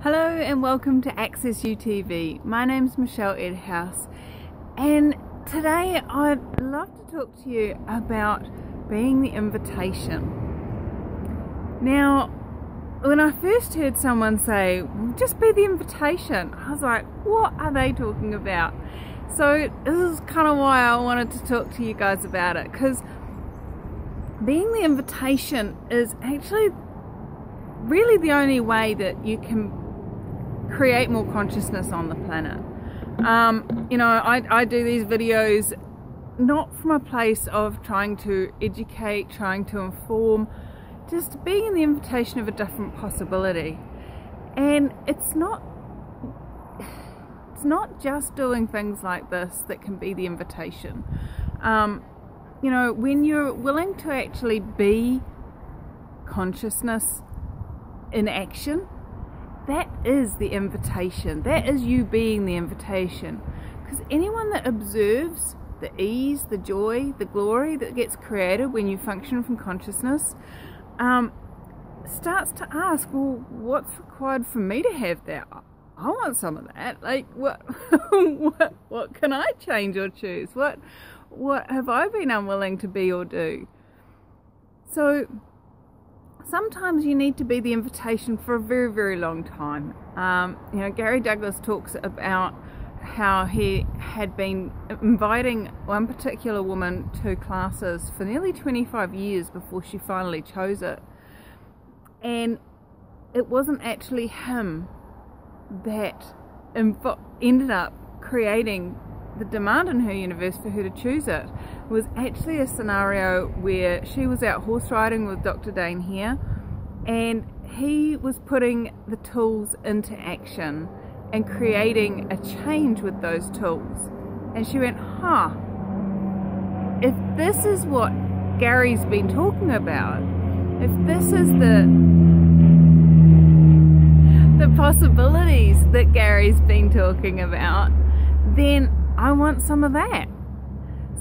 Hello and welcome to Access UTV. My name's Michelle Edhouse, and today I'd love to talk to you about being the invitation. Now, when I first heard someone say, well, just be the invitation, I was like, what are they talking about? So this is kind of why I wanted to talk to you guys about it, because being the invitation is actually really the only way that you can create more consciousness on the planet. You know, I do these videos not from a place of trying to educate, trying to inform, just being in the invitation of a different possibility. And it's not just doing things like this that can be the invitation. You know, when you're willing to actually be consciousness in action, that is the invitation. That is you being the invitation. Because anyone that observes the ease, the joy, the glory that gets created when you function from consciousness starts to ask, well, what's required for me to have that? I want some of that. Like, what what can I change or choose? What have I been unwilling to be or do? So sometimes you need to be the invitation for a very, very long time. You know, Gary Douglas talks about how he had been inviting one particular woman to classes for nearly 25 years before she finally chose it. And it wasn't actually him that ended up creating the demand in her universe for her to choose it. It was actually a scenario where she was out horse riding with Dr. Dane here, and he was putting the tools into action and creating a change with those tools. And she went, if this is what Gary's been talking about, if this is the possibilities that Gary's been talking about, then I want some of that.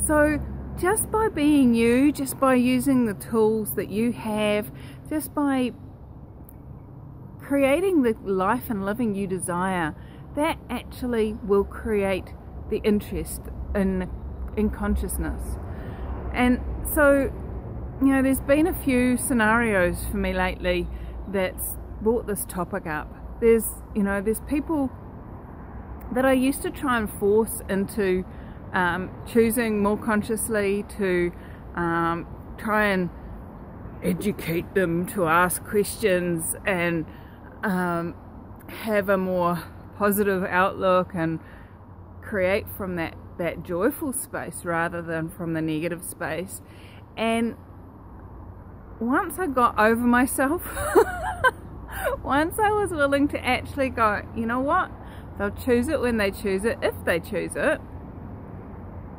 So just by being you, just by using the tools that you have, just by creating the life and living you desire, that actually will create the interest in consciousness. And so, you know, there's been a few scenarios for me lately that's brought this topic up. There's people that I used to try and force into choosing more consciously, to try and educate them, to ask questions and have a more positive outlook and create from that joyful space rather than from the negative space. And once I got over myself, once I was willing to actually go, you know what, they'll choose it when they choose it, if they choose it,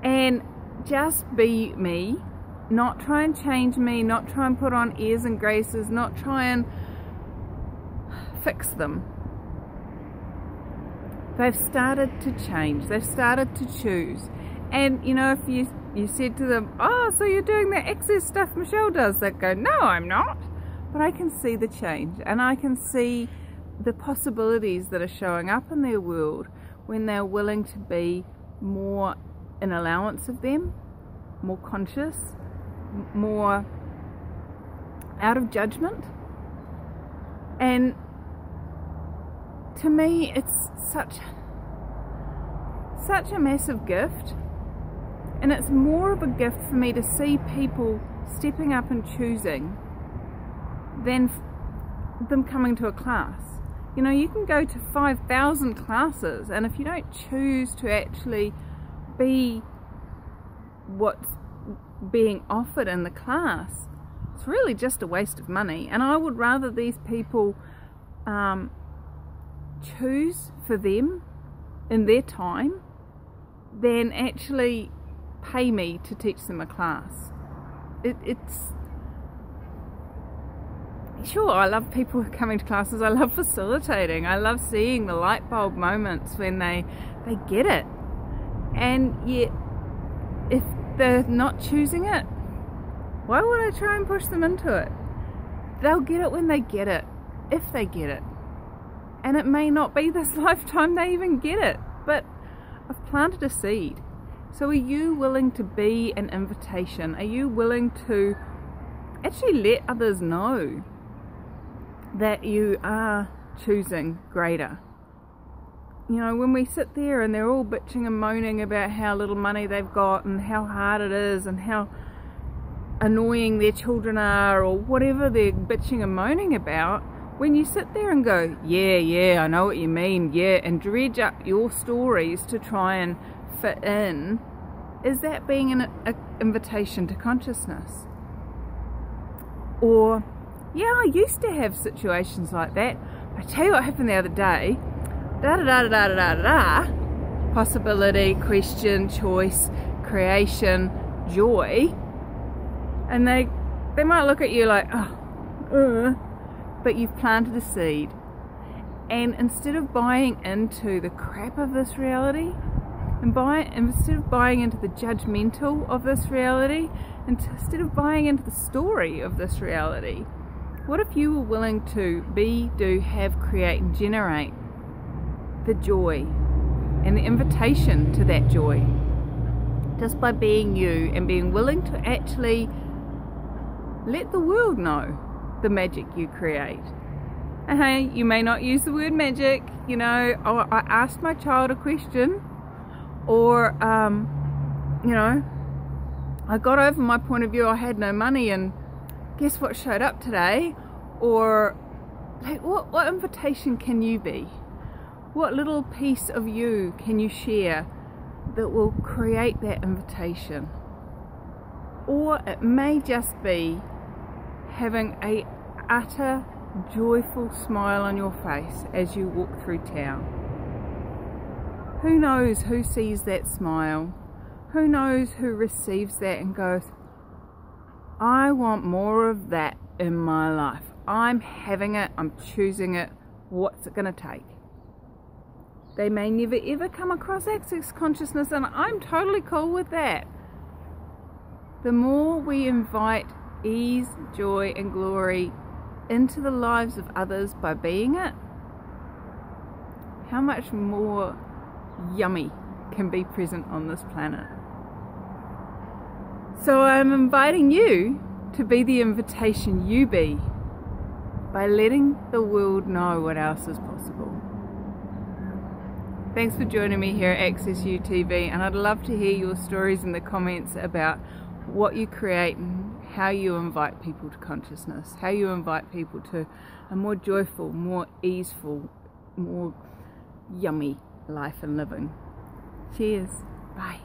and just be me, not try and change me, not try and put on airs and graces, not try and fix them. They've started to change, they've started to choose. And you know, if you said to them, oh, so you're doing that excess stuff Michelle does, they'd go, no, I'm not. But I can see the change, and I can see the possibilities that are showing up in their world when they're willing to be more in allowance of them, more conscious, more out of judgment. And to me, it's such a massive gift, and it's more of a gift for me to see people stepping up and choosing than them coming to a class. You know, you can go to 5,000 classes, and if you don't choose to actually be what's being offered in the class, it's really just a waste of money. And I would rather these people choose for them in their time than actually pay me to teach them a class. It's sure, I love people coming to classes, I love facilitating, I love seeing the light bulb moments when they get it. And yet, if they're not choosing it, why would I try and push them into it? They'll get it when they get it, if they get it. And it may not be this lifetime they even get it, but I've planted a seed. So are you willing to be an invitation? Are you willing to actually let others know that you are choosing greater? You know, when we sit there and they're all bitching and moaning about how little money they've got and how hard it is and how annoying their children are, or whatever they're bitching and moaning about, when you sit there and go, yeah, I know what you mean, yeah, and dredge up your stories to try and fit in, is that being an invitation to consciousness? Or, yeah, I used to have situations like that. I tell you what happened the other day. Possibility, question, choice, creation, joy. And they might look at you like, but you've planted a seed. And instead of buying into the crap of this reality, instead of buying into the judgmental of this reality, instead of buying into the story of this reality, what if you were willing to be, do, have, create, and generate the joy and the invitation to that joy, just by being you and being willing to actually let the world know the magic you create. And hey, you may not use the word magic, you know, oh, I asked my child a question, or you know, I got over my point of view, I had no money, and guess what showed up today? Or like, what invitation can you be? What little piece of you can you share that will create that invitation? Or it may just be having a utter joyful smile on your face as you walk through town. Who knows who sees that smile? Who knows who receives that and goes, I want more of that in my life. I'm having it, I'm choosing it, what's it going to take? They may never ever come across access consciousness, and I'm totally cool with that. The more we invite ease, joy and glory into the lives of others by being it, how much more yummy can be present on this planet. So I'm inviting you to be the invitation you be by letting the world know what else is possible. Thanks for joining me here at Access You TV, and I'd love to hear your stories in the comments about what you create and how you invite people to consciousness, how you invite people to a more joyful, more easeful, more yummy life and living. Cheers. Bye.